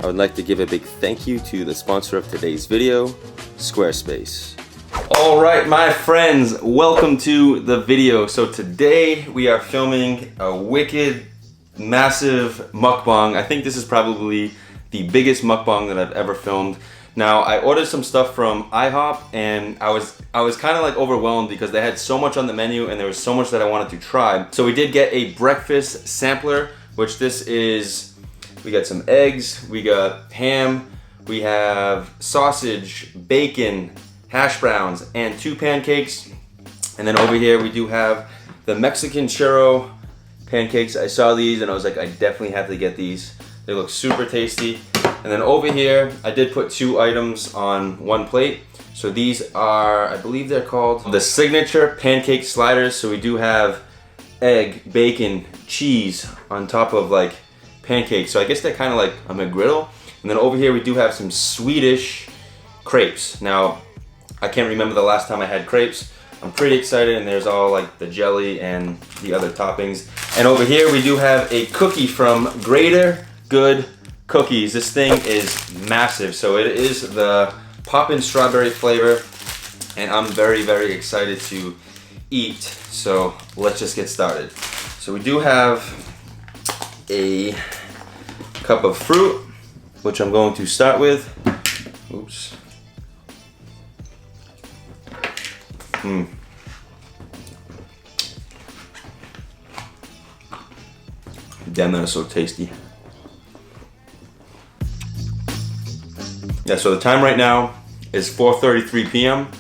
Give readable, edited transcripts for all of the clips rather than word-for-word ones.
I would like to give a big thank you to the sponsor of today's video, Squarespace. All right, my friends, welcome to the video. So today we are filming a wicked, massive mukbang. I think this is probably the biggest mukbang that I've ever filmed. Now, I ordered some stuff from IHOP and I was kind of like overwhelmed because they had so much on the menu and there was so much that I wanted to try. So we did get a breakfast sampler, which this is, we got some eggs, we got ham, we have sausage, bacon, hash browns, and 2 pancakes. And then over here we do have the Mexican churro pancakes. I saw these and I was like, I definitely have to get these. They look super tasty. And then over here, I did put 2 items on 1 plate. So these are, I believe they're called the signature pancake sliders. So we do have egg, bacon, cheese on top of like pancakes. So I guess they're kind of like a McGriddle. And then over here we do have some Swedish crepes. Now, I can't remember the last time I had crepes. I'm pretty excited, and there's all like the jelly and the other toppings. And over here we do have a cookie from Greater Good Cookies. This thing is massive. So it is the Poppin' Strawberry flavor, and I'm very, very excited to eat. So let's just get started. So we do have a cup of fruit, which I'm going to start with. Oops. Damn, that is so tasty. Yeah, so the time right now is 4:33 p.m.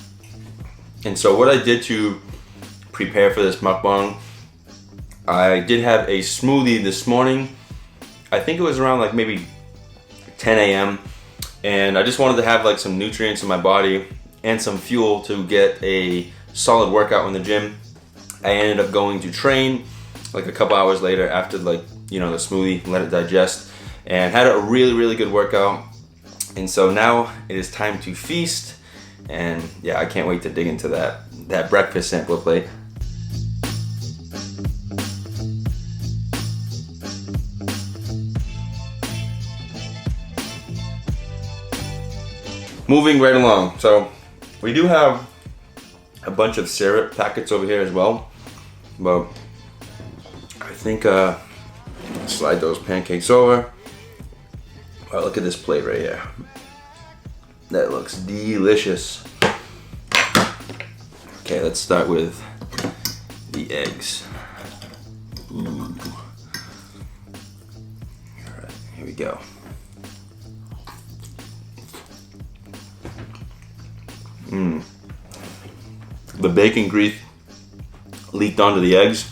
And so what I did to prepare for this mukbang, I did have a smoothie this morning. I think it was around like maybe 10 a.m. And I just wanted to have like some nutrients in my body and some fuel to get a solid workout in the gym. I ended up going to train like a couple hours later after, like, you know, the smoothie, let it digest, and had a really, really good workout. And so now it is time to feast, and yeah, I can't wait to dig into that breakfast sampler plate. Moving right along, so we do have a bunch of syrup packets over here as well, but I think slide those pancakes over. Oh, look at this plate right here. That looks delicious. Okay, let's start with the eggs. Ooh. All right, here we go. The bacon grease leaked onto the eggs,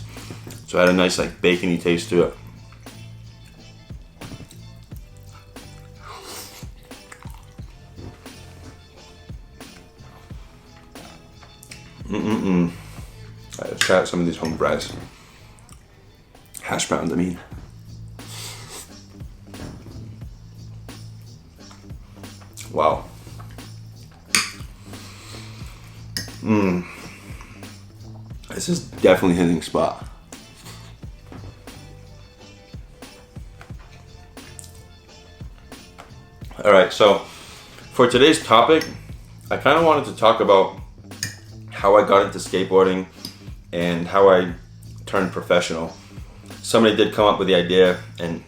so it had a nice like bacony taste to it. Alright, let's try out some of these home fries. Hash browns, I mean. Wow. This is definitely hitting spot. Alright, so for today's topic, I kind of wanted to talk about how I got into skateboarding and how I turned professional. Somebody did come up with the idea, and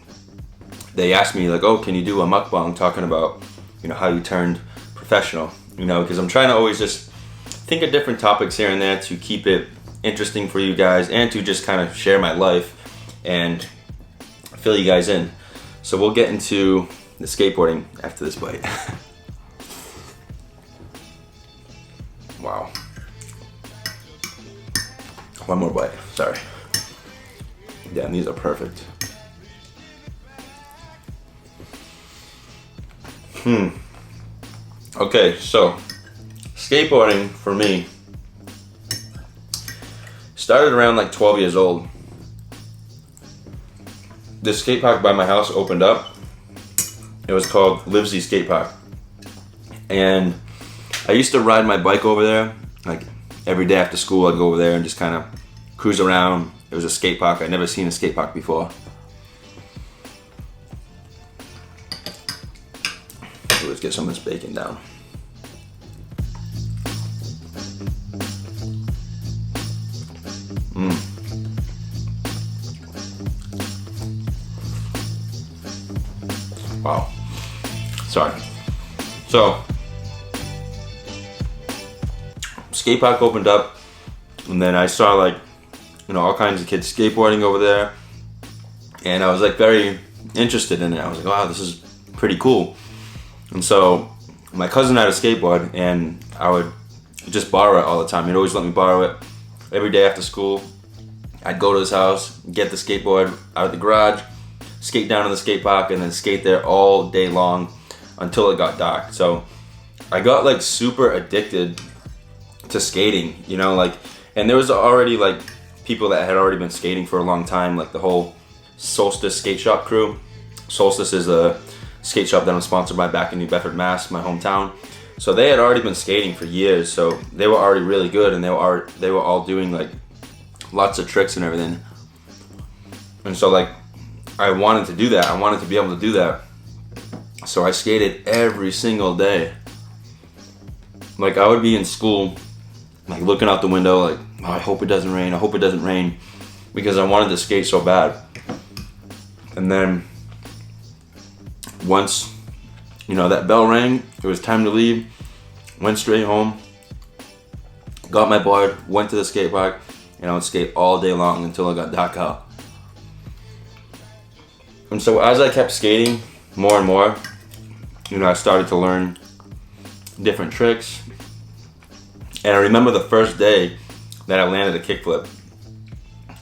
they asked me like, oh, can you do a mukbang talking about, you know, how you turned professional? You know, because I'm trying to always just think of different topics here and there to keep it interesting for you guys and to just kind of share my life and fill you guys in. So we'll get into the skateboarding after this bite. Wow. One more bite, sorry. Yeah, these are perfect. Okay, so skateboarding for me started around like 12 years old. This skate park by my house opened up. It was called Livesey Skate Park. And I used to ride my bike over there. Like every day after school, I'd go over there and just kind of cruise around. It was a skate park. I'd never seen a skate park before. get some of this bacon down. Wow. Sorry. So, skate park opened up, and then I saw like, you know, all kinds of kids skateboarding over there, and I was like very interested in it. I was like, wow, this is pretty cool. And so my cousin had a skateboard, and I would just borrow it all the time. He'd always let me borrow it every day after school. I'd go to his house, get the skateboard out of the garage, skate down to the skate park, and then skate there all day long until it got dark. So I got like super addicted to skating, you know, like, and there was already like people that had already been skating for a long time, like the whole Solstice skate shop crew. Solstice is a skate shop that I'm sponsored by back in New Bedford, Mass, my hometown. So they had already been skating for years, so they were already really good, and they were all doing like lots of tricks and everything. And so like I wanted to do that. I wanted to be able to do that. So I skated every single day. Like I would be in school, like looking out the window, like, oh, I hope it doesn't rain. I hope it doesn't rain, because I wanted to skate so bad. And then once, you know, that bell rang, it was time to leave. Went straight home, got my board, went to the skate park, and I would skate all day long until it got dark out. And so as I kept skating more and more, you know, I started to learn different tricks. And I remember the first day that I landed a kickflip.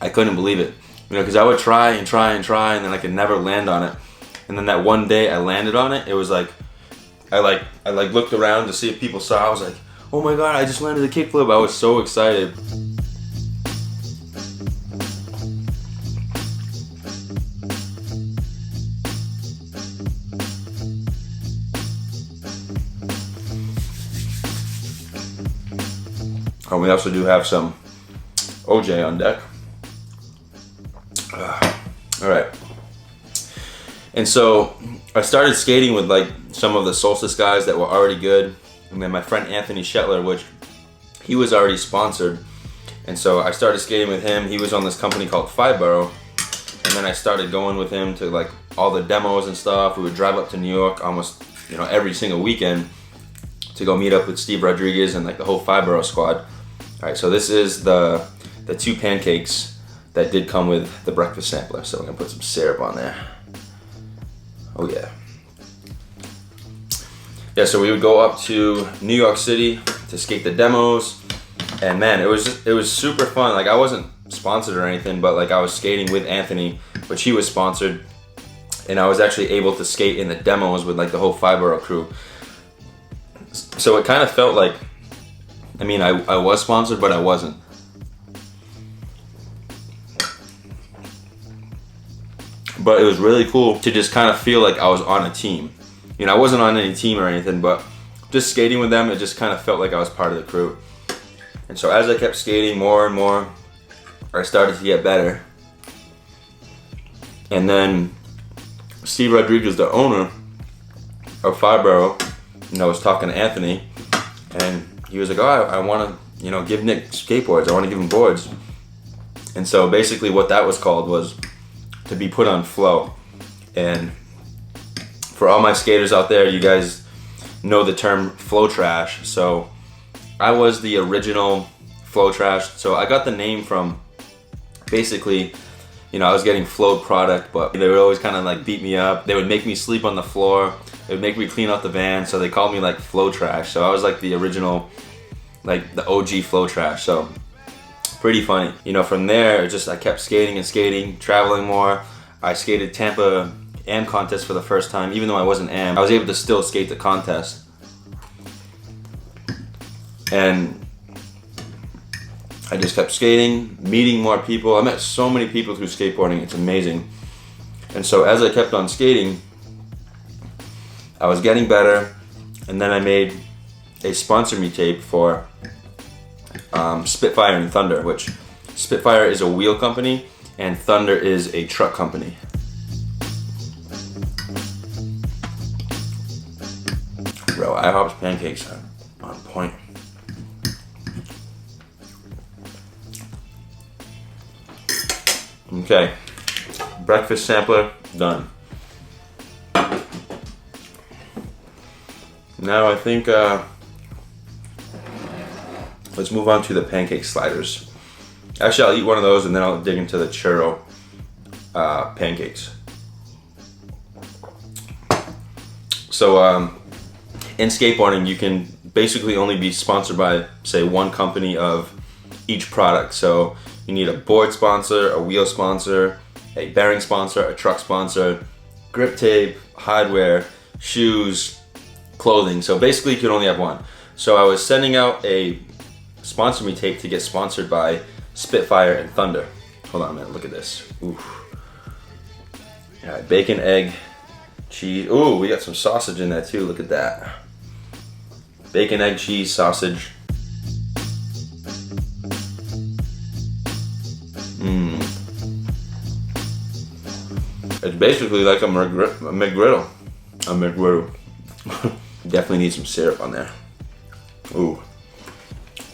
I couldn't believe it, you know, because I would try and try and try, and then I could never land on it. And then that one day I landed on it, it was like, I looked around to see if people saw. I was like, oh my God, I just landed a kickflip. I was so excited. Oh, we also do have some OJ on deck. All right. And so I started skating with like some of the Solstice guys that were already good. And then my friend Anthony Shetler, which he was already sponsored. And so I started skating with him. He was on this company called Fibro. And then I started going with him to like all the demos and stuff. We would drive up to New York almost, you know, every single weekend to go meet up with Steve Rodriguez and like the whole Fibro squad. All right, so this is the 2 pancakes that did come with the breakfast sampler. So we're gonna put some syrup on there. Oh yeah. Yeah, so we would go up to New York City to skate the demos, and man, it was super fun. Like I wasn't sponsored or anything, but like I was skating with Anthony, which he was sponsored, and I was actually able to skate in the demos with like the whole Fibro crew. So it kind of felt like, I mean, I was sponsored, but I wasn't. But it was really cool to just kind of feel like I was on a team. You know, I wasn't on any team or anything, but just skating with them, it just kind of felt like I was part of the crew. And so as I kept skating more and more, I started to get better. And then Steve Rodriguez, the owner of Fibro, you know, was talking to Anthony, and he was like, oh, I want to, you know, give Nick skateboards. I want to give him boards. And so basically what that was called was to be put on flow. And for all my skaters out there, you guys know the term flow trash. So I was the original flow trash. So I got the name from basically, you know, I was getting flowed product, but they would always kind of like beat me up. They would make me sleep on the floor. They would make me clean out the van. So they called me like flow trash. So I was like the original, like the OG flow trash. So pretty funny. You know, from there, I kept skating and skating, traveling more. I skated Tampa AM contest for the first time. Even though I wasn't AM, I was able to still skate the contest. And I just kept skating, meeting more people. I met so many people through skateboarding, it's amazing. And so as I kept on skating, I was getting better, and then I made a sponsor me tape for Spitfire and Thunder, which Spitfire is a wheel company and Thunder is a truck company. IHOP's pancakes are on point. Okay, breakfast sampler done. Now I think let's move on to the pancake sliders. Actually, I'll eat one of those and then I'll dig into the churro pancakes. So in skateboarding, you can basically only be sponsored by, say, one company of each product. So you need a board sponsor, a wheel sponsor, a bearing sponsor, a truck sponsor, grip tape, hardware, shoes, clothing. So basically you can only have one. So I was sending out a sponsor me tape to get sponsored by Spitfire and Thunder. Hold on a minute, look at this. Ooh. All right, bacon, egg, cheese. Ooh, we got some sausage in there too, look at that. Bacon, egg, cheese, sausage. It's basically like a McGriddle. A McGriddle. Definitely need some syrup on there. Ooh.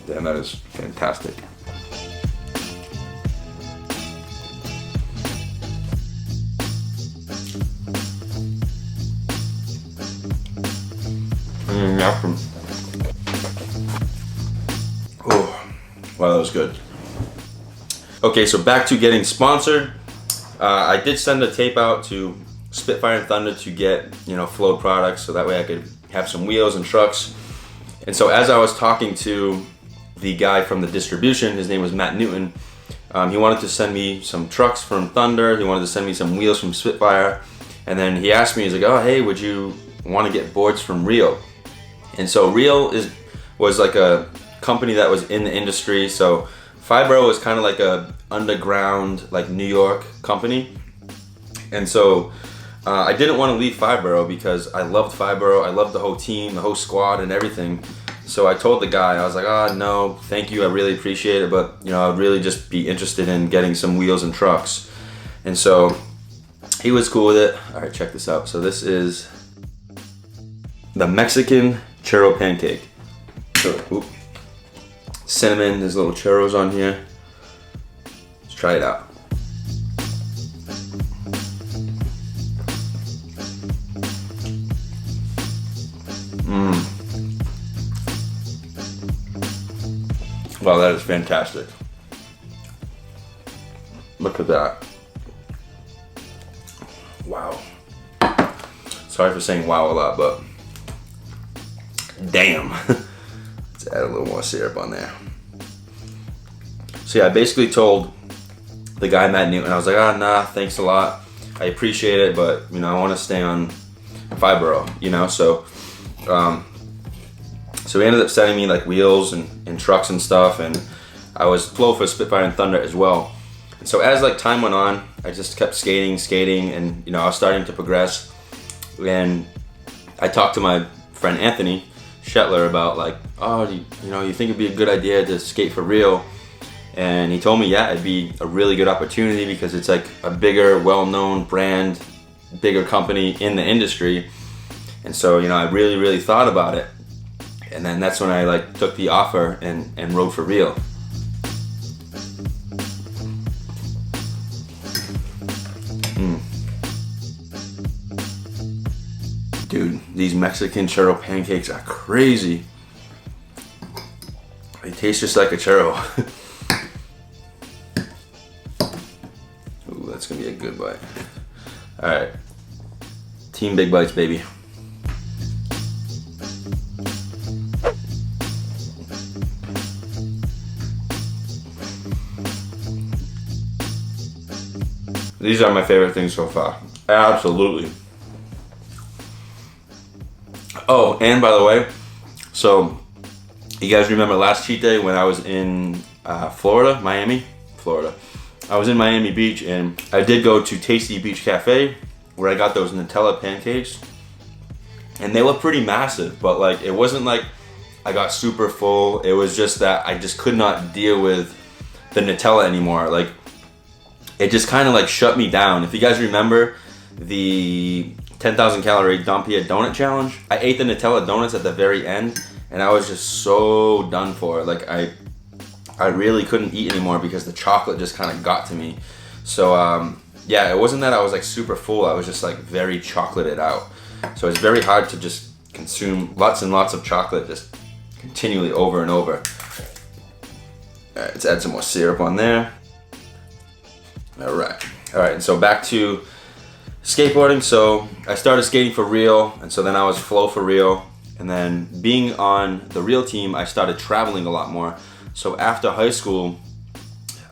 Damn, that is fantastic. Oh, wow, that was good. Okay, so back to getting sponsored. I did send a tape out to Spitfire and Thunder to get, flow products, so that way I could have some wheels and trucks. And so as I was talking to the guy from the distribution, his name was Matt Newton, he wanted to send me some trucks from Thunder, he wanted to send me some wheels from Spitfire, and then he asked me, he's like, oh hey, would you want to get boards from Rio? And so Rio was like a company that was in the industry, so Fibro was kind of like a underground, like New York company. And so I didn't want to leave Fibro because I loved Fibro, I loved the whole team, the whole squad and everything. So I told the guy, I was like, oh no, thank you, I really appreciate it, but I'd really just be interested in getting some wheels and trucks. And so he was cool with it. All right, check this out. So this is the Mexican churro pancake. So, cinnamon, there's little churros on here. Let's try it out. Wow, that is fantastic. Look at that. Wow. Sorry for saying wow a lot, but damn. Let's add a little more syrup on there. So yeah, I basically told the guy Matt Newton, I was like, nah, thanks a lot. I appreciate it, but I want to stay on Fibro, So he ended up sending me like wheels and trucks and stuff, and I was flow for Spitfire and Thunder as well. And so as like time went on, I just kept skating, and I was starting to progress. And I talked to my friend Anthony Shetler about like, oh, you think it'd be a good idea to skate for real? And he told me, yeah, it'd be a really good opportunity because it's like a bigger, well-known brand, bigger company in the industry. And so, I really, really thought about it. And then that's when I like took the offer and rode for real. Dude, these Mexican churro pancakes are crazy. They taste just like a churro. Ooh, that's gonna be a good bite. All right, Team Big Bites, baby. These are my favorite things so far. Absolutely. Oh, and by the way, so you guys remember last cheat day when I was in Florida, Miami? Florida. I was in Miami Beach and I did go to Tasty Beach Cafe where I got those Nutella pancakes. And they were pretty massive, but like it wasn't like I got super full. It was just that I just could not deal with the Nutella anymore. Like it just kind of like shut me down. If you guys remember the 10,000 calorie Dompierre donut challenge. I ate the Nutella donuts at the very end, and I was just so done for. Like I really couldn't eat anymore because the chocolate just kind of got to me. So yeah, it wasn't that I was like super full. I was just like very chocolated out. So it's very hard to just consume lots and lots of chocolate just continually over and over. All right, let's add some more syrup on there. All right, and so back to skateboarding. So I started skating for real, and so then I was flow for real. And then being on the real team, I started traveling a lot more. So after high school,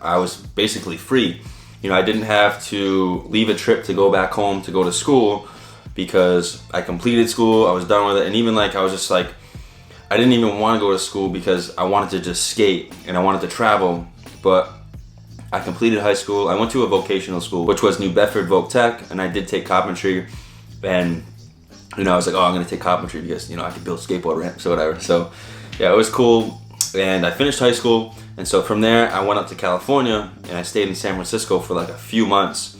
I was basically free. You know, I didn't have to leave a trip to go back home to go to school because I completed school, I was done with it. And even like, I was just like, I didn't even want to go to school because I wanted to just skate and I wanted to travel. But I completed high school. I went to a vocational school, which was New Bedford Voc Tech, and I did take carpentry. And you know, I was like, oh, I'm gonna take carpentry because, you know, I could build skateboard ramps or whatever. So yeah, it was cool. And I finished high school. And so from there, I went up to California and I stayed in San Francisco for like a few months.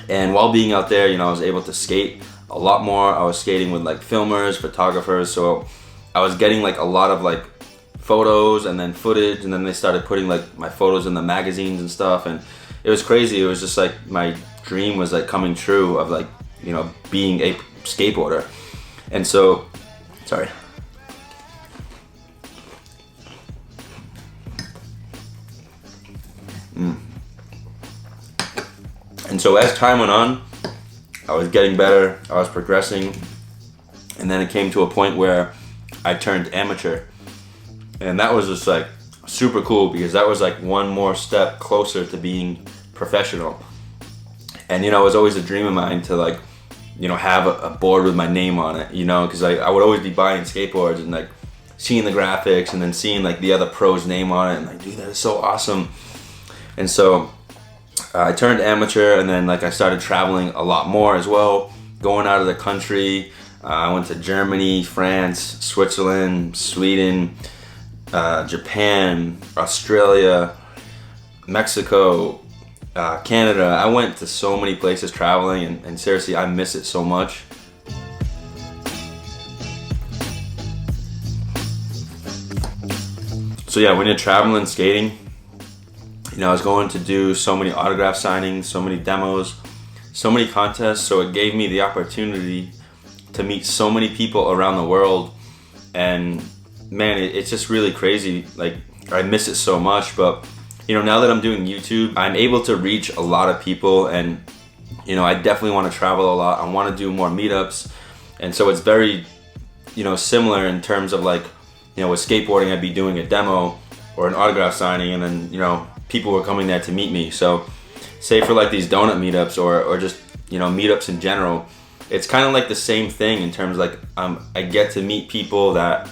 And while being out there, you know, I was able to skate a lot more. I was skating with like filmers, photographers. So I was getting like a lot of like photos and then footage. And then they started putting like my photos in the magazines and stuff. And it was crazy. It was just like my dream was like coming true of like, you know, being a skateboarder. And so, sorry. And so as time went on, I was getting better, I was progressing, and then it came to a point where I turned amateur. And that was just like super cool because that was like one more step closer to being professional. And you know, it was always a dream of mine to like, you know, have a board with my name on it, you know, because I would always be buying skateboards and like seeing the graphics and then seeing like the other pro's name on it and like, dude, that is so awesome. And so I turned amateur, and then like I started traveling a lot more as well, going out of the country. I went to Germany, France, Switzerland, Sweden, Japan, Australia, Mexico, Canada. I went to so many places traveling, and seriously, I miss it so much. So yeah, when you're traveling, skating, you know, I was going to do so many autograph signings, so many demos, so many contests. So it gave me the opportunity to meet so many people around the world. And man, it's just really crazy. Like, I miss it so much. But, you know, now that I'm doing YouTube, I'm able to reach a lot of people. And, you know, I definitely want to travel a lot. I want to do more meetups. And so it's very, you know, similar in terms of like, you know, with skateboarding, I'd be doing a demo or an autograph signing, and then, you know, people were coming there to meet me. So say for like these donut meetups or just, you know, meetups in general, it's kind of like the same thing in terms of like I get to meet people that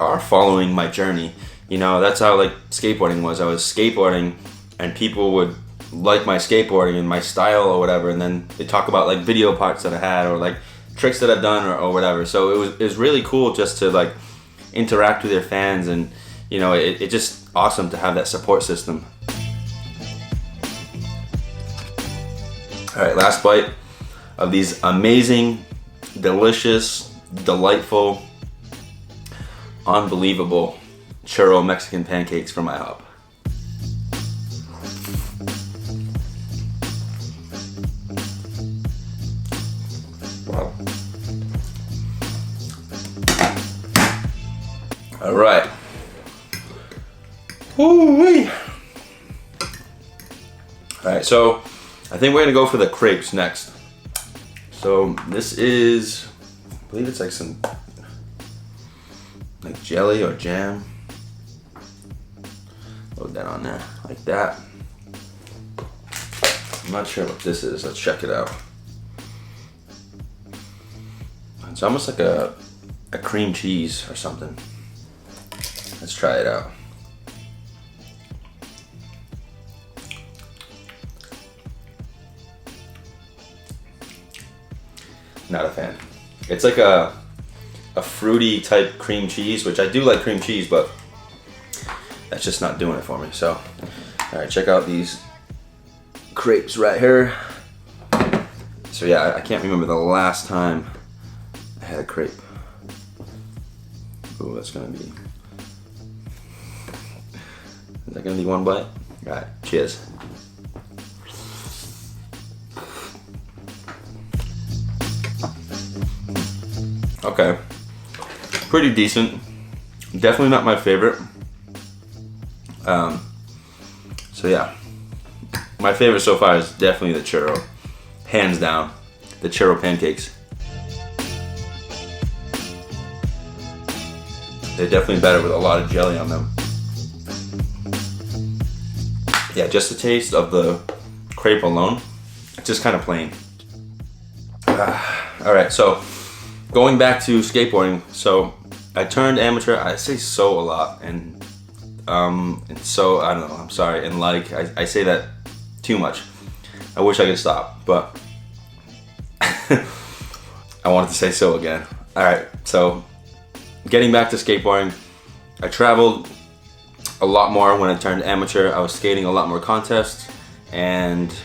are following my journey. You know, that's how like skateboarding was. I was skateboarding and people would like my skateboarding and my style or whatever, and then they talk about like video parts that I had or like tricks that I've done or whatever. So it was really cool just to like interact with their fans, and you know, it's just awesome to have that support system. All right, last bite of these amazing, delicious, delightful, unbelievable churro Mexican pancakes from IHOP. Wow. All right. Woo-wee. All right, so I think we're gonna go for the crepes next. So this is, I believe it's like some like jelly or jam. Load that on there like that. I'm not sure what this is. Let's check it out. It's almost like a cream cheese or something. Let's try it out. Not a fan. It's like a fruity type cream cheese, which I do like cream cheese, but that's just not doing it for me. So, all right, check out these crepes right here. So yeah, I can't remember the last time I had a crepe. Ooh, that's gonna be... Is that gonna be one bite? All right, cheers. Okay, pretty decent. Definitely not my favorite. So yeah, my favorite so far is definitely the churro, hands down. The churro pancakes. They're definitely better with a lot of jelly on them. Yeah, just the taste of the crepe alone, it's just kind of plain. All right, so going back to skateboarding. So I turned amateur. I say so a lot, and so I don't know. I'm sorry, and like I say that too much. I wish I could stop, but I wanted to say so again. All right, so getting back to skateboarding, I traveled a lot more when I turned amateur. I was skating a lot more contests, and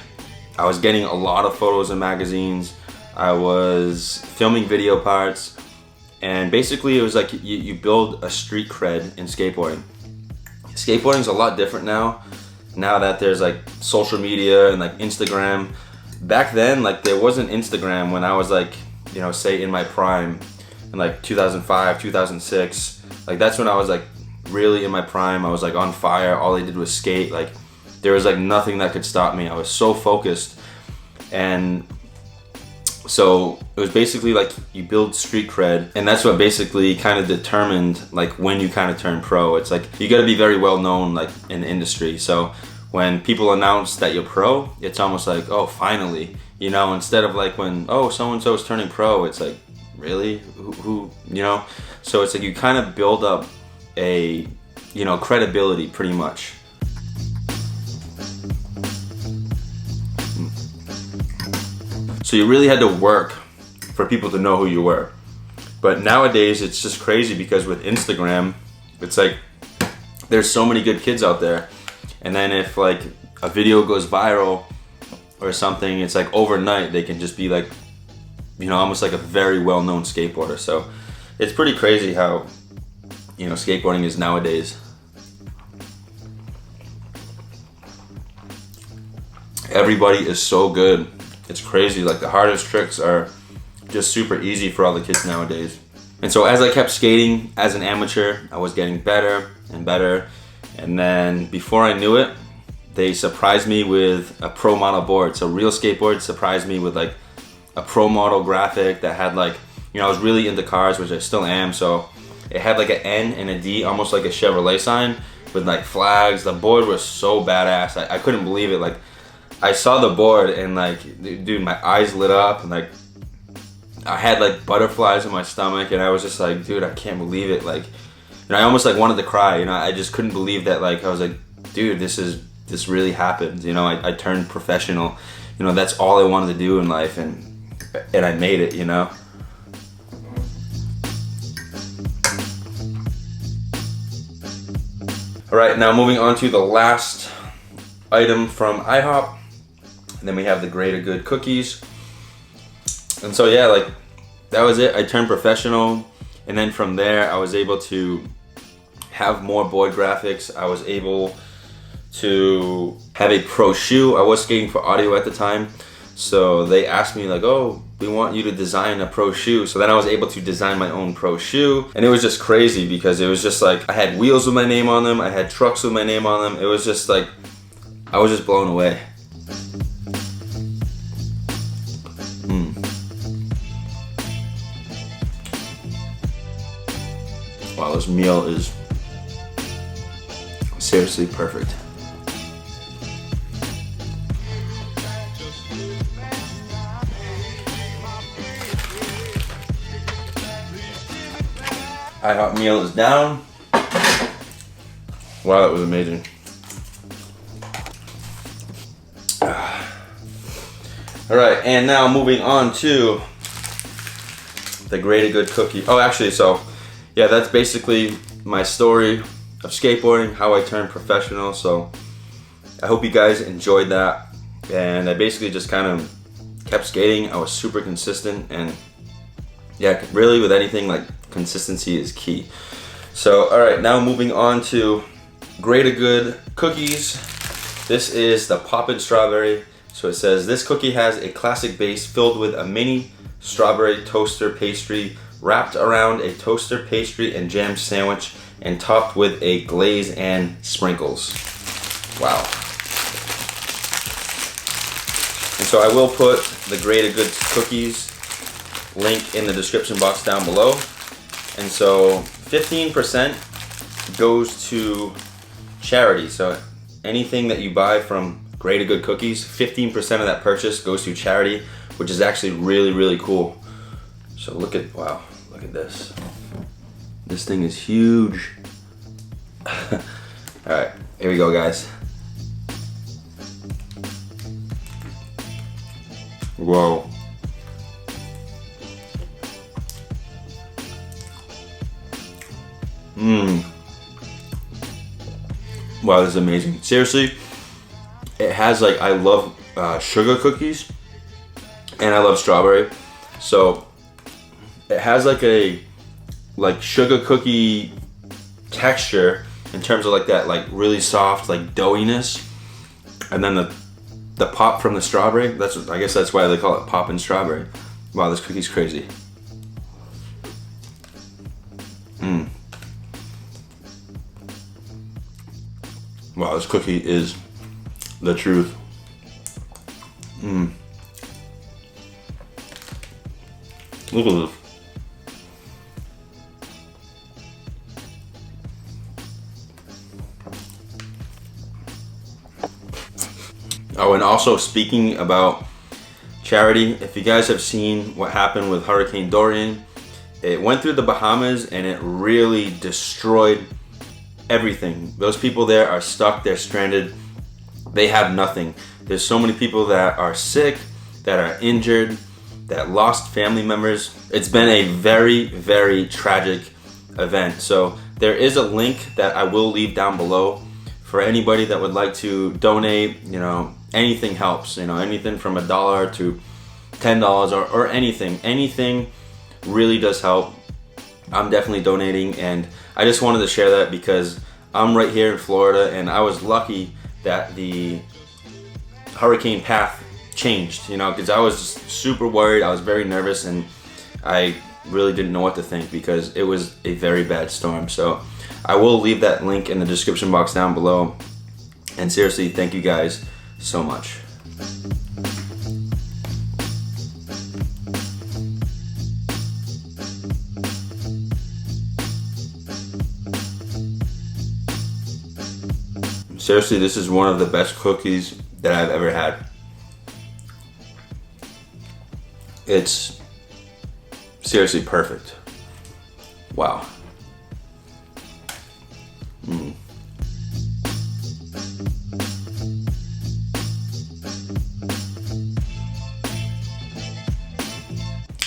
I was getting a lot of photos in magazines. I was filming video parts, and basically it was like you build a street cred in skateboarding. Skateboarding's a lot different now that there's like social media and like Instagram. Back then, like there wasn't Instagram when I was like, you know, say in my prime in like 2005, 2006. Like that's when I was like really in my prime. I was like on fire. All I did was skate. Like there was like nothing that could stop me. I was so focused. And so it was basically like you build street cred, and that's what basically kind of determined like when you kind of turn pro. It's like you got to be very well known like in the industry. So when people announce that you're pro, it's almost like, oh, finally, you know, instead of like when, oh, so-and-so is turning pro, it's like, really? Who, you know? So it's like you kind of build up a, you know, credibility pretty much. So you really had to work for people to know who you were. But nowadays it's just crazy because with Instagram, it's like there's so many good kids out there. And then if like a video goes viral or something, it's like overnight they can just be like, you know, almost like a very well-known skateboarder. So it's pretty crazy how, you know, skateboarding is nowadays. Everybody is so good. It's crazy. Like the hardest tricks are just super easy for all the kids nowadays. And so as I kept skating as an amateur, I was getting better and better. And then before I knew it, they surprised me with a pro model board. So Real Skateboard surprised me with like a pro model graphic that had like, you know, I was really into cars, which I still am. So it had like an N and a D, almost like a Chevrolet sign with like flags. The board was so badass. I couldn't believe it. Like I saw the board and like, dude, my eyes lit up and like I had like butterflies in my stomach, and I was just like, dude, I can't believe it. Like, you know, I almost like wanted to cry. You know, I just couldn't believe that. Like, I was like, dude, this really happened. You know, I turned professional. You know, that's all I wanted to do in life, and I made it. You know. All right, now moving on to the last item from IHOP. And then we have the Greater Good cookies. And so yeah, like that was it. I turned professional, and then from there I was able to have more board graphics. I was able to have a pro shoe. I was skating for audio at the time, so they asked me like, oh, we want you to design a pro shoe. So then I was able to design my own pro shoe, and it was just crazy because it was just like I had wheels with my name on them, I had trucks with my name on them. It was just like I was just blown away. Wow, this meal is seriously perfect. IHOP meal is down. Wow, that was amazing. All right, and now moving on to the Greater Good cookie. Oh, actually, so yeah, that's basically my story of skateboarding, how I turned professional. So I hope you guys enjoyed that. And I basically just kind of kept skating. I was super consistent, and yeah, really with anything, like consistency is key. So, all right, now moving on to Greater Good cookies. This is the Poppin' Strawberry. So it says, this cookie has a classic base filled with a mini strawberry toaster pastry wrapped around a toaster pastry and jam sandwich and topped with a glaze and sprinkles. Wow. And so I will put the Greater Good cookies link in the description box down below. And so 15% goes to charity. So anything that you buy from Greater Good cookies, 15% of that purchase goes to charity, which is actually really, really cool. So look at, wow, look at this. This thing is huge. All right, here we go, guys. Whoa. Wow, this is amazing. Seriously, it has like, I love sugar cookies and I love strawberry. So it has like a sugar cookie texture in terms of like that like really soft like doughiness, and then the pop from the strawberry. That's, I guess that's why they call it Poppin' Strawberry. Wow, this cookie's crazy. Wow, this cookie is the truth. Look at this. Oh, and also speaking about charity, if you guys have seen what happened with Hurricane Dorian, it went through the Bahamas and it really destroyed everything. Those people there are stuck, they're stranded, they have nothing. There's so many people that are sick, that are injured, that lost family members. It's been a very, very tragic event. So there is a link that I will leave down below for anybody that would like to donate. You know, anything helps, you know, anything from $1 to $10 or anything really does help. I'm definitely donating, and I just wanted to share that because I'm right here in Florida, and I was lucky that the hurricane path changed, you know, because I was super worried. I was very nervous, and I really didn't know what to think because it was a very bad storm. So I will leave that link in the description box down below. And seriously, thank you guys so much. Seriously, this is one of the best cookies that I've ever had. It's seriously perfect. Wow.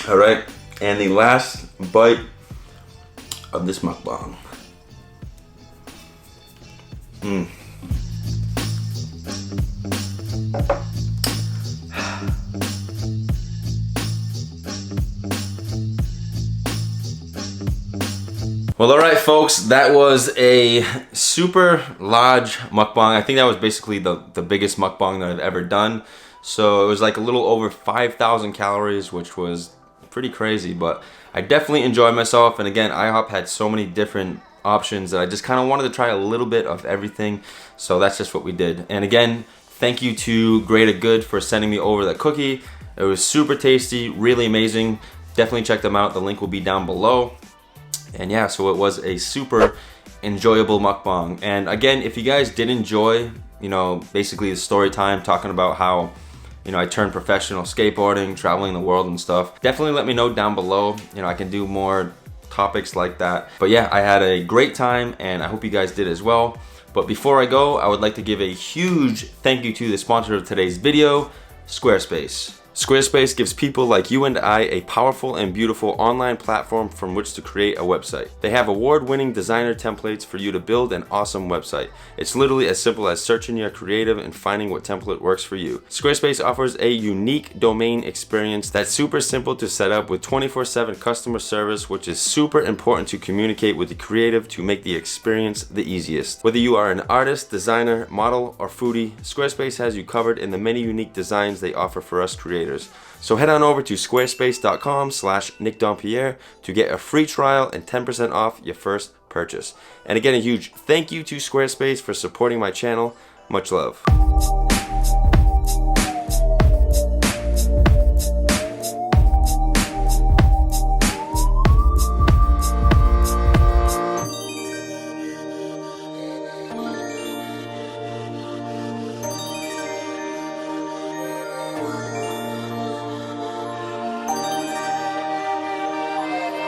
All right, and the last bite of this mukbang. Well, all right, folks, that was a super large mukbang. I think that was basically the biggest mukbang that I've ever done. So it was like a little over 5,000 calories, which was pretty crazy, but I definitely enjoyed myself. And again, IHOP had so many different options that I just kind of wanted to try a little bit of everything. So that's just what we did. And again, thank you to Greater Good for sending me over that cookie. It was super tasty, really amazing. Definitely check them out. The link will be down below. And yeah, so it was a super enjoyable mukbang. And again, if you guys did enjoy, you know, basically the story time, talking about how, you know, I turned professional skateboarding, traveling the world and stuff, definitely let me know down below. You know, I can do more topics like that. But yeah, I had a great time, and I hope you guys did as well. But before I go, I would like to give a huge thank you to the sponsor of today's video, Squarespace. Squarespace gives people like you and I a powerful and beautiful online platform from which to create a website. They have award-winning designer templates for you to build an awesome website. It's literally as simple as searching your creative and finding what template works for you. Squarespace offers a unique domain experience that's super simple to set up with 24/7 customer service, which is super important to communicate with the creative to make the experience the easiest. Whether you are an artist, designer, model, or foodie, Squarespace has you covered in the many unique designs they offer for us creators. So head on over to squarespace.com/nickdompierre to get a free trial and 10% off your first purchase. And again, a huge thank you to Squarespace for supporting my channel. Much love.